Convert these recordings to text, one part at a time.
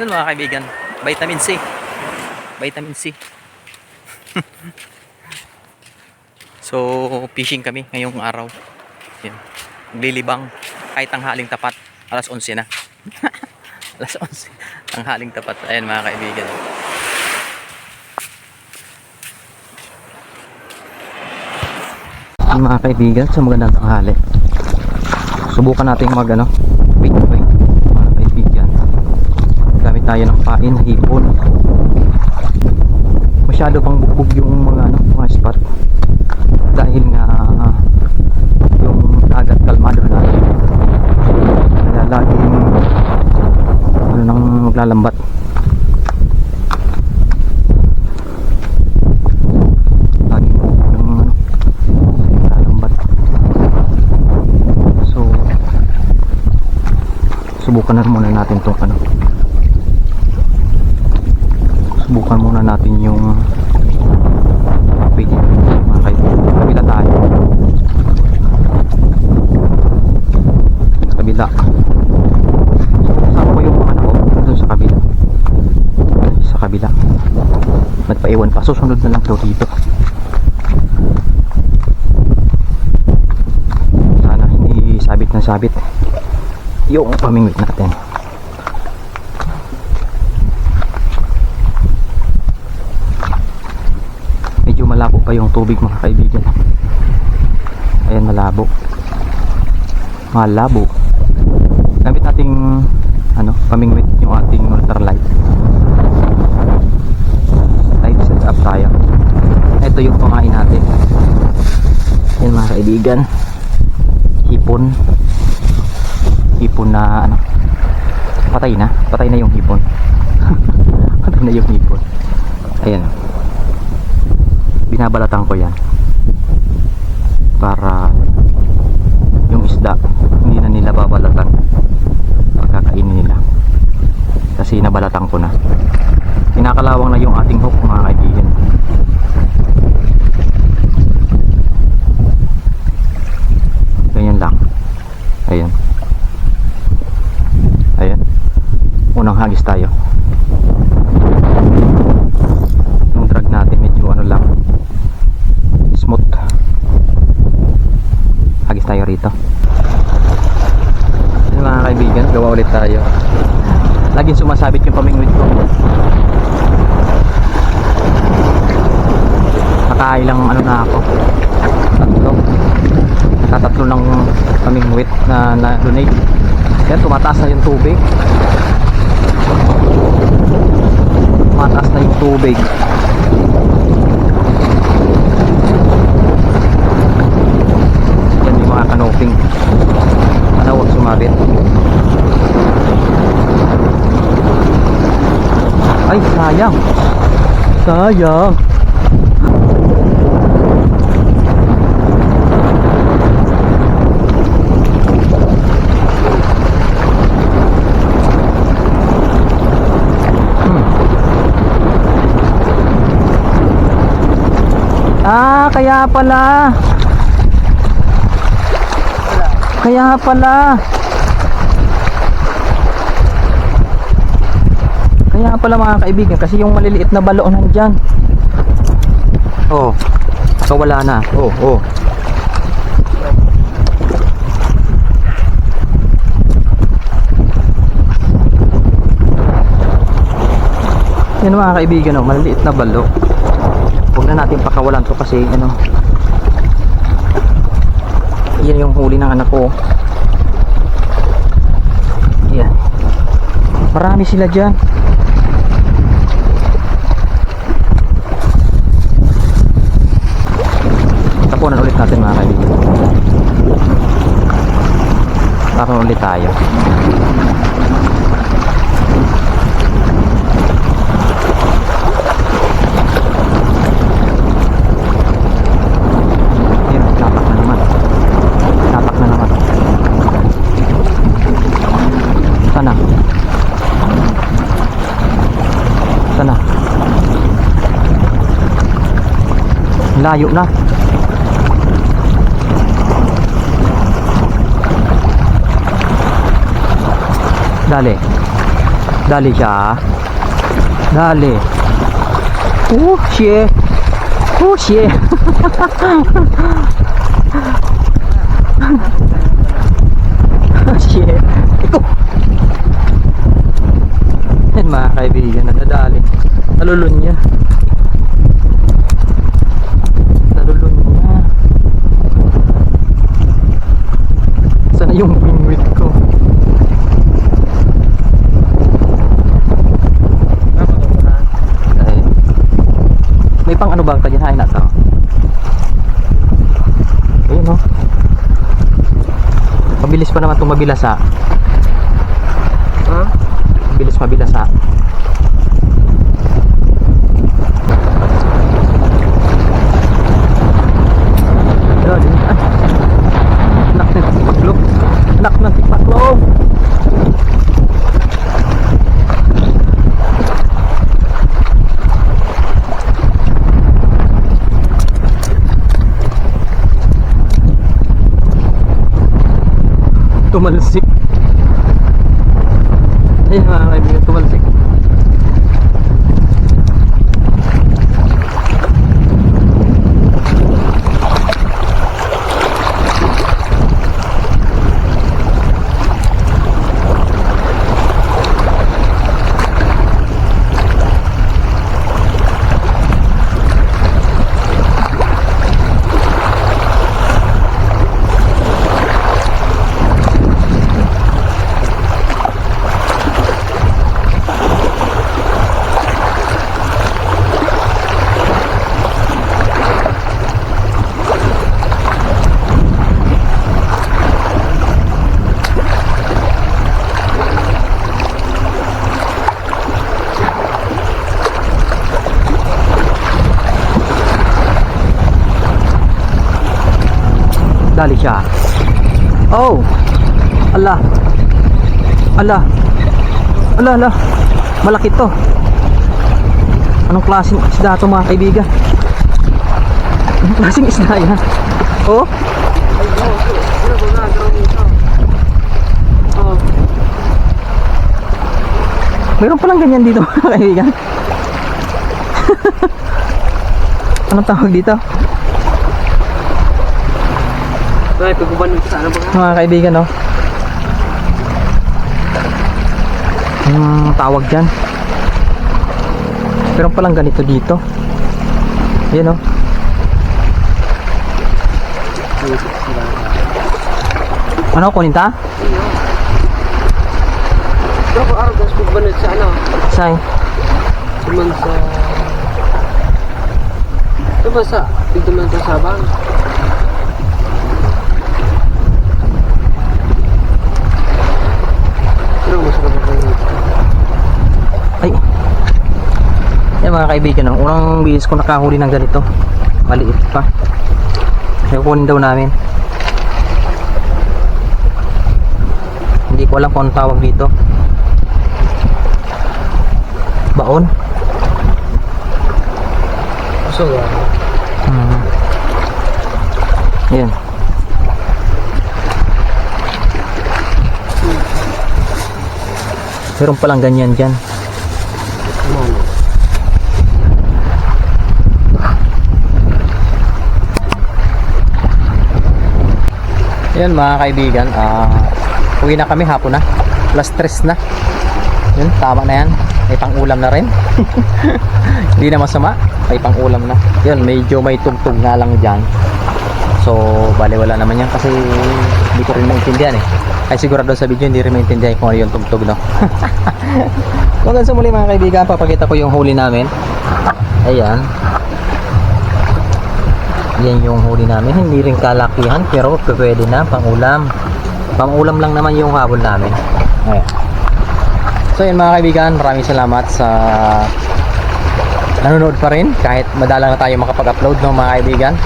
Yun mga kaibigan, vitamin C. Vitamin C. So, fishing kami ngayong araw. Yan. Naglilibang kahit tanghaling tapat. Alas 11 na. Alas 11. Tanghaling tapat. Ayan mga kaibigan. Mga kaibigan, sa magandang tanghali. Subukan natin mag wait, mga kaibigan. Gamit tayo ng pain, hipon. Masyado pang bugbog yung mga spot. Dahil nga yung dagat kalmado na. Kaya laging nang maglalambat. Laging maglalambat. So subukan na muna natin tong subukan muna natin yung pwede mga kaibigan. Kabila tayo, sa kabila. Saan ko yung doon sa kabila, sa kabila nagpaiwan pa. Susunod na lang daw dito. Sana hindi sabit na sabit yung pamingwit natin. Medyo malabo pa yung tubig mga kaibigan. Ayan, malabo. Gamit nating pamingwit yung ating ultralight. Light set up tayo. Ito yung pamain natin. Ayan mga kaibigan, hipon na patay na yung hipon. Patay na yung hipon. Ayan, binabalatan ko yan para yung isda hindi na nila babalatan pagkakainin nila, kasi nabalatan ko na. Kinakalawang na yung ating hook mga kaibigan. Ganyan lang. Ayan, unang hagis tayo. Yung drag natin medyo lang, smooth. Hagis tayo rito. Yung mga kaibigan, gawa ulit tayo. Laging sumasabit yung pamingwit ko. Nakailang na ako, tatlo ng pamingwit na donate. Yan, tumataas na yung tubig. Yan yung mga kanoping. Sana huwag sumabit. Ay, sayang. Kaya pala mga kaibigan, kasi yung maliliit na balo nandyan. Wala na. Yan mga kaibigan, maliliit na balo. Huwag na natin pakawalan to kasi yan yung huli ng anak ko. Yan, marami sila dyan. Tapunan ulit natin mga kaibigan. Tapunan ulit tayo. Sana layo na. Dali. Dali siya. Dali. Oh, shit. Oh, shit. Shit. Ito. Yan mga kaibigan, nadadali. Nalulun niya. Nalulun niya. Sana yung bingwit ko. May pang ano bang kanya hain na to? Ayun o. Mabilis pa naman itong mabilasa. Ha? Mabilis mabilasa. Ayun. Anak ng tipaklog. Anak ng tipaklog. Tumalsik. Ayun mga kaibigan, tumalsik. Dali siya. Oh. Ala. Ala. Ala, ala. Malaki to. Anong klaseng isda to mga kaibigan? Anong klaseng isda yan? Oh. Meron palang ganyan dito mga kaibigan. Anong tawag dito? Ay, pagkuban sa ano ba? Mga kaibigan, no? Tawag dyan. Pero palang ganito dito. Yan, no? Ano, kunin ta? Pero kung araw guys, pagkuban sa ano? Say. Tuman sa... Ito ba sa... Dito man sa Sabang? Ay. Yan mga kaibigan, ang unang bihis ko nakahuli ng ganito. Maliit pa. Kaya kunin daw namin. Hindi ko alam kung anong tawag dito. Baon. So, Yan. Meron palang ganyan dyan. Yan mga kaibigan, uwi na kami, hapon na, +3 na. Yun, tama na yan, may pang ulam na rin. Hindi na masama, may pang ulam na. Yun, medyo may tugtog nga lang dyan. So bali wala naman yan kasi hindi ko rin maintindihan eh. Ay sigurado sa video hindi rin maintindihan kung ano yung tugtog, no. So hanggang sa muli mga kaibigan, papakita ko yung huli namin. Ayan. Yan yung huli namin, hindi rin kalakihan pero pwede na, pang-ulam. Pang-ulam lang naman yung habol namin. Ayan. So yun mga kaibigan, maraming salamat sa nanonood pa rin kahit madalang na tayo makapag-upload, no mga kaibigan.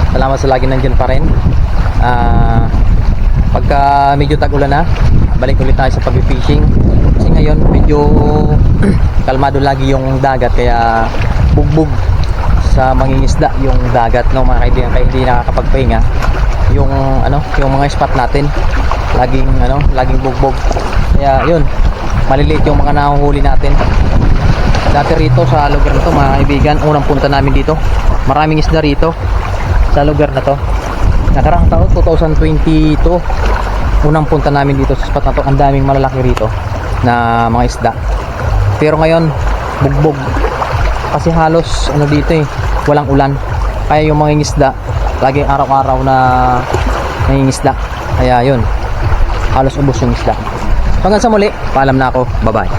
Salamat sa lagi nandiyan pa rin. Pagka medyo tag-ulan na, balik ulit tayo sa pag-fishing. Kasi ngayon medyo kalmado lagi yung dagat, kaya bugbog sa mangingisda yung dagat, no mga kaibigan, kaya hindi nakakapagpahinga. Yung ano, yung mga spot natin laging laging bugbog. Kaya yun, maliliit yung mga nahuhuli natin. Dati rito sa lugar na to mga kaibigan, unang punta namin dito, maraming isda rito sa lugar na to. Nakaraang taon 2022, unang punta namin dito sa spot na to. Ang daming malalaki rito na mga isda. Pero ngayon bugbog kasi halos ano dito walang ulan, kaya yung mga isda laging araw-araw na nangingisda. Kaya yun, halos ubos yung isda. Hanggang sa muli, paalam na ako, bye bye.